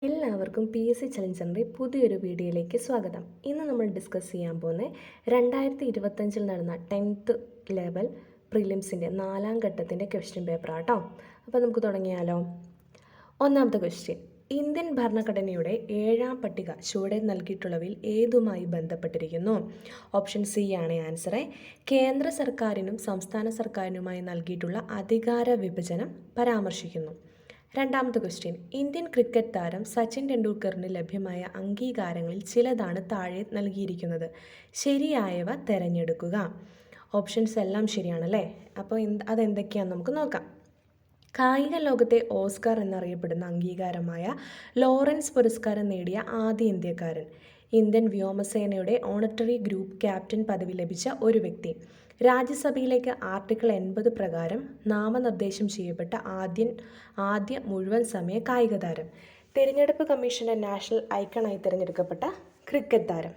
എല്ലാവർക്കും PSC ചലഞ്ചറിൻ്റെ പുതിയൊരു വീഡിയോയിലേക്ക് സ്വാഗതം. ഇന്ന് നമ്മൾ ഡിസ്കസ് ചെയ്യാൻ പോകുന്നത് 2025 നടന്ന 10th ലെവൽ പ്രിലിംസിൻ്റെ 4ാം ഘട്ടത്തിൻ്റെ ക്വസ്റ്റ്യൻ പേപ്പർ ആട്ടോ. അപ്പോൾ നമുക്ക് തുടങ്ങിയാലോ. ഒന്നാമത്തെ ക്വസ്റ്റ്യൻ, ഇന്ത്യൻ ഭരണഘടനയുടെ 7ാം പട്ടിക ചുവടെ നൽകിയിട്ടുള്ളവയിൽ ഏതുമായി ബന്ധപ്പെട്ടിരിക്കുന്നു? ഓപ്ഷൻ സി ആണ് ആൻസറെ. കേന്ദ്ര സർക്കാരിനും സംസ്ഥാന സർക്കാരിനുമായി നൽകിയിട്ടുള്ള അധികാര വിഭജനം പരാമർശിക്കുന്നു. രണ്ടാമത്തെ ക്വസ്റ്റ്യൻ, ഇന്ത്യൻ ക്രിക്കറ്റ് താരം സച്ചിൻ ടെണ്ടുൽക്കറിന് ലഭ്യമായ അംഗീകാരങ്ങളിൽ ചിലതാണ് താഴെ നൽകിയിരിക്കുന്നത്. ശരിയായവ തിരഞ്ഞെടുക്കുക. ഓപ്ഷൻസ് എല്ലാം ശരിയാണല്ലേ. അപ്പോൾ അതെന്തൊക്കെയാണെന്ന് നമുക്ക് നോക്കാം. കായിക ലോകത്തെ ഓസ്കാർ എന്നറിയപ്പെടുന്ന അംഗീകാരമായ ലോറൻസ് പുരസ്കാരം നേടിയ ആദ്യ ഇന്ത്യക്കാരൻ. ഇന്ത്യൻ വ്യോമസേനയുടെ ഓണററി ഗ്രൂപ്പ് ക്യാപ്റ്റൻ പദവി ലഭിച്ച ഒരു വ്യക്തി. രാജ്യസഭയിലേക്ക് ആർട്ടിക്കിൾ 80 പ്രകാരം നാമനിർദ്ദേശം ചെയ്യപ്പെട്ട ആദ്യ മുഴുവൻ സമയ കായിക താരം. തിരഞ്ഞെടുപ്പ് കമ്മീഷന്റെ നാഷണൽ ഐക്കണായി തിരഞ്ഞെടുക്കപ്പെട്ട ക്രിക്കറ്റ് താരം.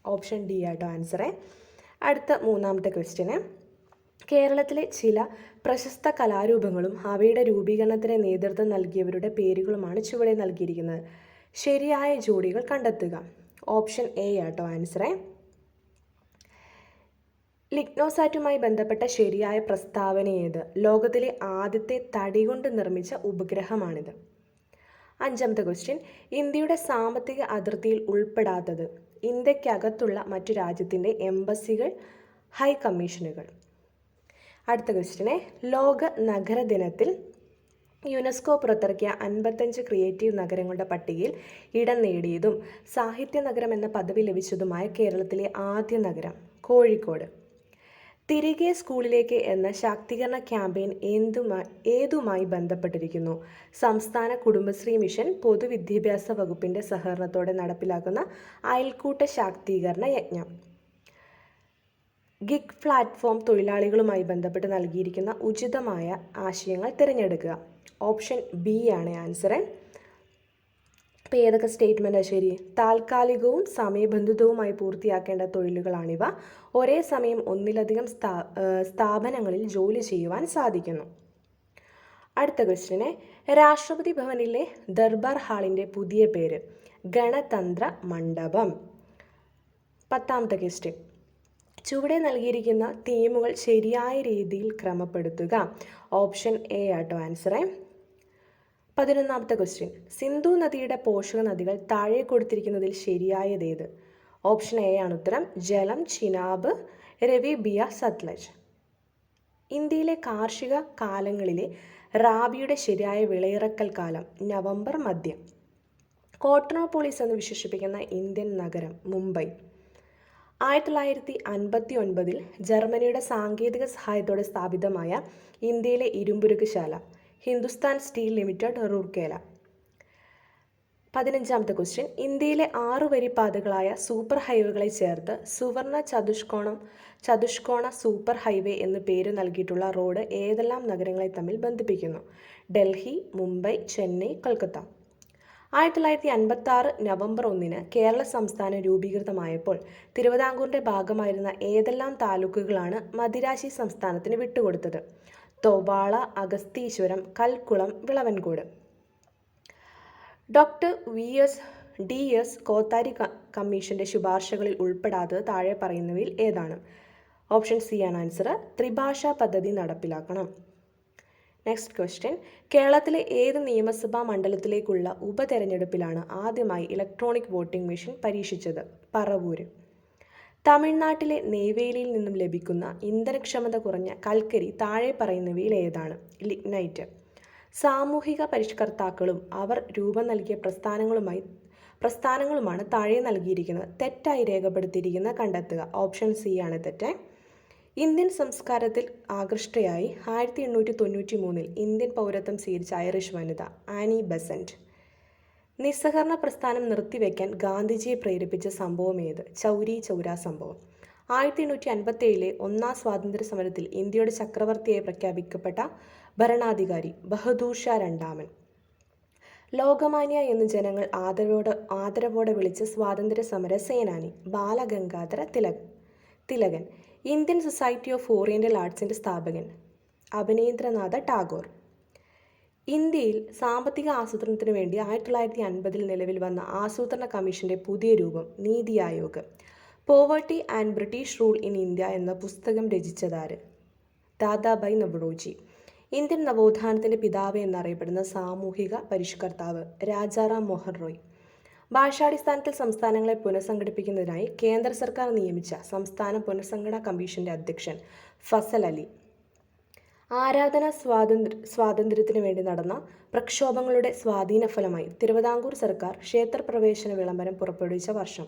ഓപ്ഷൻ ഡി ആട്ടോ ആൻസറെ. അടുത്ത മൂന്നാമത്തെ ക്വസ്റ്റ്യന്, കേരളത്തിലെ ചില പ്രശസ്ത കലാരൂപങ്ങളും അവയുടെ രൂപീകരണത്തിന് നേതൃത്വം നൽകിയവരുടെ പേരുകളുമാണ് ചുവടെ നൽകിയിരിക്കുന്നത്. ശരിയായ ജോഡികൾ കണ്ടെത്തുക. ഓപ്ഷൻ എ ആട്ടോ ആൻസറെ. ലിഗ്നോസാറ്റുമായി ബന്ധപ്പെട്ട ശരിയായ പ്രസ്താവന ഏത്? ലോകത്തിലെ ആദ്യത്തെ തടി കൊണ്ട് നിർമ്മിച്ച ഉപഗ്രഹമാണിത്. അഞ്ചാമത്തെ ക്വസ്റ്റ്യൻ, ഇന്ത്യയുടെ സാമ്പത്തിക അതിർത്തിയിൽ ഉൾപ്പെടാത്തത്. ഇന്ത്യക്കകത്തുള്ള മറ്റു രാജ്യത്തിൻ്റെ എംബസികൾ, ഹൈ കമ്മീഷനുകൾ. അടുത്ത ക്വസ്റ്റ്യനെ, ലോക നഗര ദിനത്തിൽ യുനെസ്കോ പുറത്തിറക്കിയ 55 ക്രിയേറ്റീവ് നഗരങ്ങളുടെ പട്ടികയിൽ ഇടം നേടിയതും സാഹിത്യ നഗരം എന്ന പദവി ലഭിച്ചതുമായ കേരളത്തിലെ ആദ്യ നഗരം കോഴിക്കോട്. തിരികെ സ്കൂളിലേക്ക് എന്ന ശാക്തീകരണ ക്യാമ്പയിൻ ഏതുമായി ബന്ധപ്പെട്ടിരിക്കുന്നു? സംസ്ഥാന കുടുംബശ്രീ മിഷൻ പൊതുവിദ്യാഭ്യാസ വകുപ്പിൻ്റെ സഹകരണത്തോടെ നടപ്പിലാക്കുന്ന അയൽക്കൂട്ട ശാക്തീകരണ യജ്ഞം. ഗിഗ് പ്ലാറ്റ്ഫോം തൊഴിലാളികളുമായി ബന്ധപ്പെട്ട് നൽകിയിരിക്കുന്ന ഉചിതമായ ആശയങ്ങൾ തിരഞ്ഞെടുക്കുക. ഓപ്ഷൻ ബി ആണ് ആൻസർ. ഇപ്പോൾ ഏതൊക്കെ സ്റ്റേറ്റ്മെൻറ്റാണ് ശരി? താൽക്കാലികവും സമയബന്ധിതവുമായി പൂർത്തിയാക്കേണ്ട തൊഴിലുകളാണിവ. ഒരേ സമയം ഒന്നിലധികം സ്ഥാപനങ്ങളിൽ ജോലി ചെയ്യുവാൻ സാധിക്കുന്നു. അടുത്ത ക്വസ്റ്റ്യന്, രാഷ്ട്രപതി ഭവനിലെ ദർബാർ ഹാളിൻ്റെ പുതിയ പേര്? ഗണതന്ത്ര മണ്ഡപം. 10ാമത്തെ ക്വസ്റ്റ്യൻ, ചുവടെ നൽകിയിരിക്കുന്ന തീമുകൾ ശരിയായ രീതിയിൽ ക്രമപ്പെടുത്തുക. ഓപ്ഷൻ എ ആട്ടോ ആൻസറെ. 11ാമത്തെ ക്വസ്റ്റ്യൻ, സിന്ധു നദിയുടെ പോഷക നദികൾ താഴെ കൊടുത്തിരിക്കുന്നതിൽ ശരിയായതേത്? ഓപ്ഷൻ എ ആണ് ഉത്തരം. ജലം, ചിനാബ്, രവി, ബിയ, സത്ലജ്. ഇന്ത്യയിലെ കാർഷിക കാലങ്ങളിലെ റാബിയുടെ ശരിയായ വിളയിറക്കൽ കാലം നവംബർ മധ്യം. കോട്ടണോപോളിസ് എന്ന് വിശേഷിപ്പിക്കുന്ന ഇന്ത്യൻ നഗരം മുംബൈ. 1959 ജർമ്മനിയുടെ സാങ്കേതിക സഹായത്തോടെ സ്ഥാപിതമായ ഇന്ത്യയിലെ ഇരുമ്പുരുക്ക് ശാല ഹിന്ദുസ്ഥാൻ സ്റ്റീൽ ലിമിറ്റഡ്, റൂർക്കേല. 15ാമത്തെ ക്വസ്റ്റ്യൻ, ഇന്ത്യയിലെ 6 വരി പാതകളായ സൂപ്പർ ഹൈവേകളെ ചേർത്ത് സുവർണ ചതുഷ്കോണ സൂപ്പർ ഹൈവേ എന്ന് പേര് നൽകിയിട്ടുള്ള റോഡ് ഏതെല്ലാം നഗരങ്ങളെ തമ്മിൽ ബന്ധിപ്പിക്കുന്നു? ഡൽഹി, മുംബൈ, ചെന്നൈ, കൊൽക്കത്ത. 1956 നവംബർ 1 കേരള സംസ്ഥാനം രൂപീകൃതമായപ്പോൾ തിരുവിതാംകൂറിൻ്റെ ഭാഗമായിരുന്ന ഏതെല്ലാം താലൂക്കുകളാണ് മദിരാശി സംസ്ഥാനത്തിന് വിട്ടുകൊടുത്തത്? തോവാള, അഗസ്തീശ്വരം, കൽക്കുളം, വിളവൻകോട്. ഡോക്ടർ DS കോത്താരി കമ്മീഷന്റെ ശുപാർശകളിൽ ഉൾപ്പെടാത്തത് താഴെ പറയുന്നവയിൽ ഏതാണ്? ഓപ്ഷൻ സി ആണ് ആൻസർ. ത്രിഭാഷാ പദ്ധതി നടപ്പിലാക്കണം. നെക്സ്റ്റ് ക്വസ്റ്റ്യൻ, കേരളത്തിലെ ഏത് നിയമസഭാ മണ്ഡലത്തിലേക്കുള്ള ഉപതെരഞ്ഞെടുപ്പിലാണ് ആദ്യമായി ഇലക്ട്രോണിക് വോട്ടിംഗ് മെഷീൻ പരീക്ഷിച്ചത്? പറവൂര്. തമിഴ്നാട്ടിലെ നെയ്വേലിയിൽ നിന്നും ലഭിക്കുന്ന ഇന്ധനക്ഷമത കുറഞ്ഞ കൽക്കരി താഴെ പറയുന്നവയിൽ ഏതാണ്? ലിഗ്നൈറ്റ്. സാമൂഹിക പരിഷ്കർത്താക്കളും അവർ രൂപം നൽകിയ പ്രസ്ഥാനങ്ങളുമാണ് താഴെ നൽകിയിരിക്കുന്നത് തെറ്റായി രേഖപ്പെടുത്തിയിരിക്കുന്ന കണ്ടെത്തുക. ഓപ്ഷൻ സി ആണ് തെറ്റ്. ഇന്ത്യൻ സംസ്കാരത്തിൽ ആകൃഷ്ടയായി 1893 ഇന്ത്യൻ പൗരത്വം സ്വീകരിച്ച ഐറിഷ് വനിത ആനി ബെസന്റ്. നിസ്സഹകരണ പ്രസ്ഥാനം നിർത്തിവെക്കാൻ ഗാന്ധിജിയെ പ്രേരിപ്പിച്ച സംഭവം ഏത്? ചൗരി ചൗര സംഭവം. 1857 ഒന്നാം സ്വാതന്ത്ര്യ സമരത്തിൽ ഇന്ത്യയുടെ ചക്രവർത്തിയായി പ്രഖ്യാപിക്കപ്പെട്ട ഭരണാധികാരി ബഹദൂർ ഷാ രണ്ടാമൻ. ലോകമാന്യ എന്ന് ജനങ്ങൾ ആദരവോടെ വിളിച്ച സ്വാതന്ത്ര്യ സമര സേനാനി ബാലഗംഗാധര തിലകൻ. ഇന്ത്യൻ സൊസൈറ്റി ഓഫ് ഓറിയന്റൽ ആർട്സിൻ്റെ സ്ഥാപകൻ അഭിനേന്ദ്രനാഥ ടാഗോർ. ഇന്ത്യയിൽ സാമ്പത്തിക ആസൂത്രണത്തിന് വേണ്ടി 1950 നിലവിൽ വന്ന ആസൂത്രണ കമ്മീഷന്റെ പുതിയ രൂപം NITI Aayog. Poverty and British rule in India എന്ന പുസ്തകം രചിച്ചതാര്? ദാദാഭായ് നവറോജി. ഇന്ത്യൻ നവോത്ഥാനത്തിന്റെ പിതാവ് എന്നറിയപ്പെടുന്ന സാമൂഹിക പരിഷ്കർത്താവ് രാജാറാം മോഹൻ റോയ്. ഭാഷാടിസ്ഥാനത്തിൽ സംസ്ഥാനങ്ങളെ പുനഃസംഘടിപ്പിക്കുന്നതിനായി കേന്ദ്ര സർക്കാർ നിയമിച്ച സംസ്ഥാന പുനഃസംഘടനാ കമ്മീഷന്റെ അധ്യക്ഷൻ ഫസൽ അലി. ആരാധനാ സ്വാതന്ത്ര്യത്തിനു വേണ്ടി നടന്ന പ്രക്ഷോഭങ്ങളുടെ സ്വാധീനഫലമായി തിരുവിതാംകൂർ സർക്കാർ ക്ഷേത്രപ്രവേശന വിളംബരം പുറപ്പെടുവിച്ച വർഷം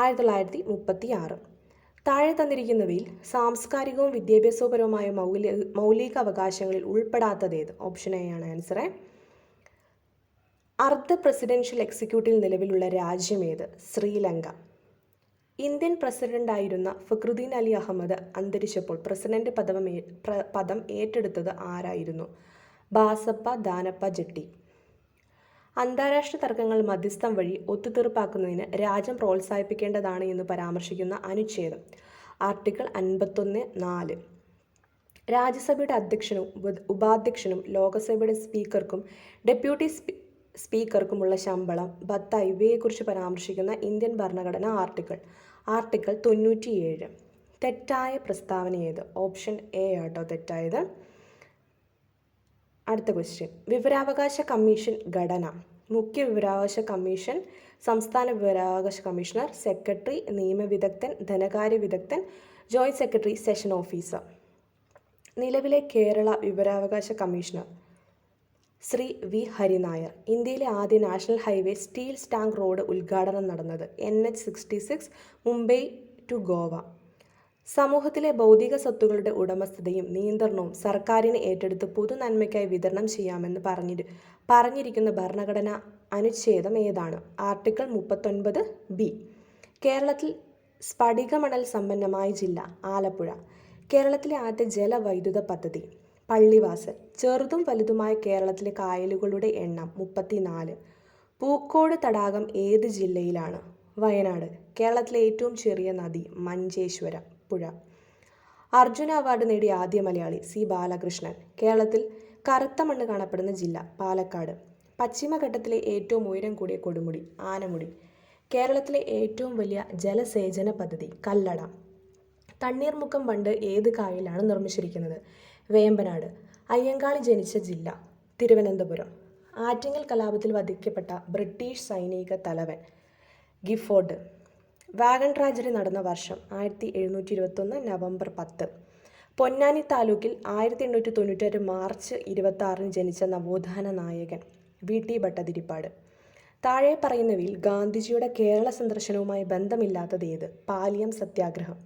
1936. താഴെ തന്നിരിക്കുന്നവയിൽ സാംസ്കാരികവും വിദ്യാഭ്യാസപരവുമായ മൗലിക അവകാശങ്ങളിൽ ഉൾപ്പെടാത്തതേത്? ഓപ്ഷൻ എ ആണ് ആൻസർ. അർദ്ധ പ്രസിഡൻഷ്യൽ എക്സിക്യൂട്ടീവ് നിലവിലുള്ള രാജ്യമേത്? ശ്രീലങ്ക. ഇന്ത്യൻ പ്രസിഡന്റായിരുന്ന ഫക്രുദ്ദീൻ അലി അഹമ്മദ് അന്തരിച്ചപ്പോൾ പ്രസിഡന്റ് പദം ഏറ്റെടുത്തത് ആരായിരുന്നു? ബാസപ്പ ദാനപ്പ ജട്ടി. അന്താരാഷ്ട്ര തർക്കങ്ങൾ മധ്യസ്ഥം വഴി ഒത്തുതീർപ്പാക്കുന്നതിന് രാജ്യം പ്രോത്സാഹിപ്പിക്കേണ്ടതാണ് എന്ന് പരാമർശിക്കുന്ന അനുച്ഛേദം ആർട്ടിക്കിൾ 51(4). രാജ്യസഭയുടെ അധ്യക്ഷനും ഉപാധ്യക്ഷനും ലോകസഭയുടെ സ്പീക്കർക്കും ഡെപ്യൂട്ടി സ്പീക്കർക്കുമുള്ള ശമ്പളം, ഭത്ത ഇവയെക്കുറിച്ച് പരാമർശിക്കുന്ന ഇന്ത്യൻ ഭരണഘടന ആർട്ടിക്കിൾ 97. തെറ്റായ പ്രസ്താവന ഏത്? ഓപ്ഷൻ എ ആട്ടോ തെറ്റായത്. അടുത്ത ക്വസ്റ്റ്യൻ. വിവരാവകാശ കമ്മീഷൻ ഘടന. മുഖ്യ വിവരാവകാശ കമ്മീഷൻ, സംസ്ഥാന വിവരാവകാശ കമ്മീഷണർ, സെക്രട്ടറി, നിയമവിദഗ്ധൻ, ധനകാര്യ വിദഗ്ധൻ, ജോയിന്റ് സെക്രട്ടറി, സെഷൻ ഓഫീസർ. നിലവിലെ കേരള വിവരാവകാശ കമ്മീഷണർ ശ്രീ വി ഹരിനായർ. ഇന്ത്യയിലെ ആദ്യ നാഷണൽ ഹൈവേ സ്റ്റീൽ സ്റ്റാങ്ക് റോഡ് ഉദ്ഘാടനം നടന്നത് NH-66 മുംബൈ ടു ഗോവ. സമൂഹത്തിലെ ഭൗതിക സ്വത്തുക്കളുടെ ഉടമസ്ഥതയും നിയന്ത്രണവും സർക്കാരിന് ഏറ്റെടുത്ത് പൊതു നന്മയ്ക്കായി വിതരണം ചെയ്യാമെന്ന് പറഞ്ഞിരിക്കുന്ന ഭരണഘടനാ അനുച്ഛേദം ഏതാണ്? Article 39(b). കേരളത്തിൽ സ്ഫടികമണൽ സമ്പന്നമായ ജില്ല ആലപ്പുഴ. കേരളത്തിലെ ആദ്യത്തെ ജലവൈദ്യുത പദ്ധതി പള്ളിവാസൽ. ചെറുതും വലുതുമായ കേരളത്തിലെ കായലുകളുടെ എണ്ണം 34. പൂക്കോട് തടാകം ഏത് ജില്ലയിലാണ്? വയനാട്. കേരളത്തിലെ ഏറ്റവും ചെറിയ നദി മഞ്ചേശ്വര പുഴ. അർജുന അവാർഡ് നേടിയ ആദ്യ മലയാളി സി ബാലകൃഷ്ണൻ. കേരളത്തിൽ കറുത്ത മണ്ണ് കാണപ്പെടുന്ന ജില്ല പാലക്കാട്. പശ്ചിമഘട്ടത്തിലെ ഏറ്റവും ഉയരം കൂടിയ കൊടുമുടി ആനമുടി. കേരളത്തിലെ ഏറ്റവും വലിയ ജലസേചന പദ്ധതി കല്ലട. തണ്ണീർമുക്കം ബണ്ട് ഏത് കായലിലാണ് നിർമ്മിച്ചിരിക്കുന്നത്? വേമ്പനാട്. അയ്യങ്കാളി ജനിച്ച ജില്ല തിരുവനന്തപുരം. ആറ്റിങ്ങൽ കലാപത്തിൽ വധിക്കപ്പെട്ട ബ്രിട്ടീഷ് സൈനിക തലവൻ ഗിഫോർഡ്. വാഗൺ ട്രാജഡി നടന്ന വർഷം 1721 നവംബർ 10. പൊന്നാനി താലൂക്കിൽ 1896 മാർച്ച് 26 ജനിച്ച നവോത്ഥാന നായകൻ VT ഭട്ടതിരിപ്പാട്. താഴെ പറയുന്നവയിൽ ഗാന്ധിജിയുടെ കേരള സന്ദർശനവുമായി ബന്ധമില്ലാത്തത് ഏത്? പാലിയം സത്യാഗ്രഹം.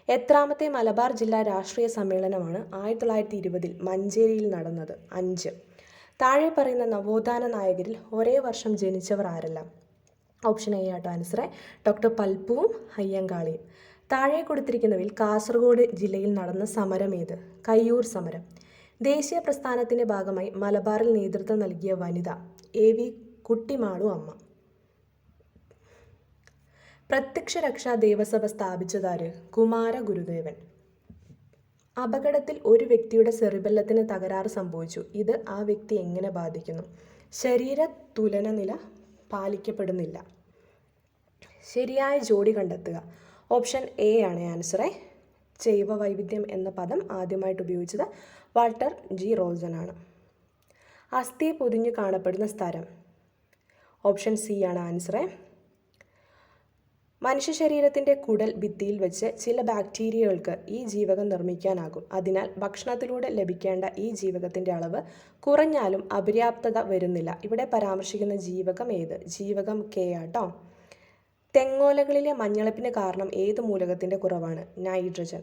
എത്രാമത്തെ മലബാർ ജില്ലാ രാഷ്ട്രീയ സമ്മേളനമാണ് 1920 മഞ്ചേരിയിൽ നടന്നത്? 5. താഴെ പറയുന്ന നവോത്ഥാന നായകരിൽ ഒരേ വർഷം ജനിച്ചവർ ആരെല്ലാം? ഓപ്ഷൻ എ ആട്ടോ ആൻസറെ. ഡോക്ടർ പൽപ്പുവും അയ്യങ്കാളിയും. താഴെ കൊടുത്തിരിക്കുന്നവയിൽ കാസർഗോഡ് ജില്ലയിൽ നടന്ന സമരം ഏത്? കയ്യൂർ സമരം. ദേശീയ പ്രസ്ഥാനത്തിന്റെ ഭാഗമായി മലബാറിൽ നേതൃത്വം നൽകിയ വനിത AV കുട്ടിമാളു അമ്മ. പ്രത്യക്ഷ രക്ഷാ ദേവസഭ സ്ഥാപിച്ചതാര്? കുമാര ഗുരുദേവൻ. അപകടത്തിൽ ഒരു വ്യക്തിയുടെ സെറിബെല്ലത്തിന് തകരാറ് സംഭവിച്ചു. ഇത് ആ വ്യക്തി എങ്ങനെ ബാധിക്കുന്നു? ശരീര തുലനനില പാലിക്കപ്പെടുന്നില്ല. ശരിയായ ജോഡി കണ്ടെത്തുക. ഓപ്ഷൻ എ ആണ് ആൻസറെ. ജൈവ വൈവിധ്യം എന്ന പദം ആദ്യമായിട്ട് ഉപയോഗിച്ചത് വാൾട്ടർ G. റോസൻ ആണ്. അസ്ഥി പൊതിഞ്ഞു കാണപ്പെടുന്ന സ്ഥലം? ഓപ്ഷൻ സി ആണ് ആൻസറെ. മനുഷ്യ ശരീരത്തിൻ്റെ കുടൽ ഭിത്തിയിൽ വെച്ച് ചില ബാക്ടീരിയകൾക്ക് ഈ ജീവകം നിർമ്മിക്കാനാകും. അതിനാൽ ഭക്ഷണത്തിലൂടെ ലഭിക്കേണ്ട ഈ ജീവകത്തിൻ്റെ അളവ് കുറഞ്ഞാലും അപര്യാപ്തത വരുന്നില്ല. ഇവിടെ പരാമർശിക്കുന്ന ജീവകം ഏത്? ജീവകം K ആട്ടോ. തെങ്ങോലകളിലെ മഞ്ഞളിപ്പിന് കാരണം ഏത് മൂലകത്തിൻ്റെ കുറവാണ്? നൈട്രജൻ.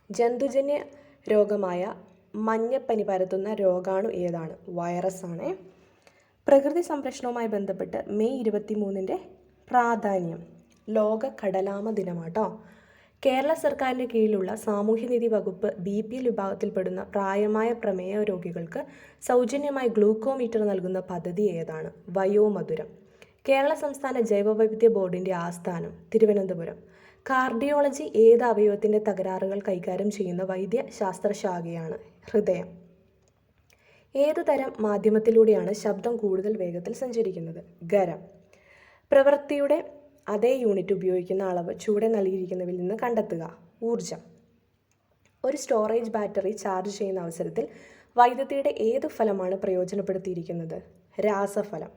ജന്തുജന്യ രോഗമായ മഞ്ഞപ്പനി പരത്തുന്ന രോഗാണു ഏതാണ്? വൈറസ് ആണ്. പ്രകൃതി സംരക്ഷണവുമായി ബന്ധപ്പെട്ട് മെയ് 23 പ്രാധാന്യം. ലോക കടലാമ ദിനമാട്ടോ. കേരള സർക്കാരിൻ്റെ കീഴിലുള്ള സാമൂഹ്യനീതി വകുപ്പ് BPL വിഭാഗത്തിൽപ്പെടുന്ന പ്രായമായ പ്രമേഹ രോഗികൾക്ക് സൗജന്യമായി ഗ്ലൂക്കോമീറ്റർ നൽകുന്ന പദ്ധതി ഏതാണ്? വയോമധുരം. കേരള സംസ്ഥാന ജൈവവൈവിധ്യ ബോർഡിൻ്റെ ആസ്ഥാനം തിരുവനന്തപുരം. കാർഡിയോളജി ഏത് അവയവത്തിൻ്റെ തകരാറുകൾ കൈകാര്യം ചെയ്യുന്ന വൈദ്യശാസ്ത്രശാഖയാണ്? ഹൃദയം. ഏതു തരം മാധ്യമത്തിലൂടെയാണ് ശബ്ദം കൂടുതൽ വേഗത്തിൽ സഞ്ചരിക്കുന്നത്? ഖരം. പ്രവൃത്തിയുടെ അതേ യൂണിറ്റ് ഉപയോഗിക്കുന്ന അളവ് ചുവടെ നൽകിയിരിക്കുന്നവയിൽ നിന്ന് കണ്ടെത്തുക. ഊർജം. ഒരു സ്റ്റോറേജ് ബാറ്ററി ചാർജ് ചെയ്യുന്ന അവസരത്തിൽ വൈദ്യുതിയുടെ ഏത് ഫലമാണ് പ്രയോജനപ്പെടുത്തിയിരിക്കുന്നത്? രാസഫലം.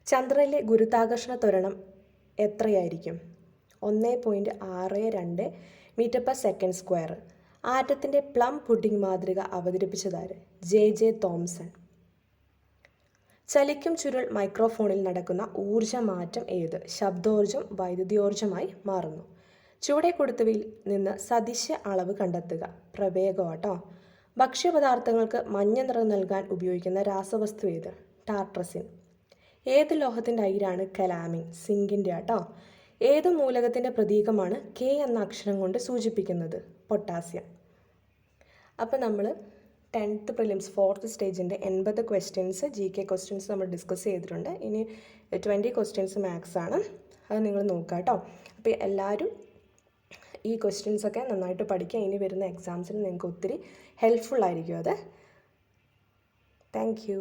ചന്ദ്രനിലെ ഗുരുത്വാകർഷണ ത്വരണം എത്രയായിരിക്കും? 1.62 മീറ്റർ/സെക്കൻഡ്². ആറ്റത്തിൻ്റെ പ്ലം പുഡിംഗ് മാതൃക അവതരിപ്പിച്ചതാര്? J Thomson. ചലിക്കും ചുരുൾ മൈക്രോഫോണിൽ നടക്കുന്ന ഊർജ്ജമാറ്റം ഏത്? ശബ്ദോർജ്ജം വൈദ്യുതിയോർജ്ജമായി മാറുന്നു. ചുവടെ കൊടുത്തവയിൽ നിന്ന് സദിശ അളവ് കണ്ടെത്തുക. പ്രവേഗമാട്ടോ. ഭക്ഷ്യപദാർത്ഥങ്ങൾക്ക് മഞ്ഞ നിറം നൽകാൻ ഉപയോഗിക്കുന്ന രാസവസ്തു ഏത്? ടാർട്രസിൻ. ഏത് ലോഹത്തിൻ്റെ അയിരാണ് കലാമിൻ? സിങ്കിൻ്റെ ആട്ടോ. ഏത് മൂലകത്തിൻ്റെ പ്രതീകമാണ് കെ എന്ന അക്ഷരം കൊണ്ട് സൂചിപ്പിക്കുന്നത്? പൊട്ടാസ്യം. അപ്പോൾ നമ്മൾ 10th prelims 4th സ്റ്റേജിൻ്റെ 80 questions GK questions നമ്മൾ ഡിസ്കസ് ചെയ്തിട്ടുണ്ട്. ഇനി 20 ക്വസ്റ്റ്യൻസ് മാത്സ് ആണ്. അത് നിങ്ങൾ നോക്കുക കേട്ടോ. അപ്പോൾ എല്ലാവരും ഈ ക്വസ്റ്റ്യൻസൊക്കെ നന്നായിട്ട് പഠിക്കുക. ഇനി വരുന്ന എക്സാംസിന് നിങ്ങൾക്ക് ഒത്തിരി ഹെൽപ്ഫുൾ ആയിരിക്കും അത്. Thank you.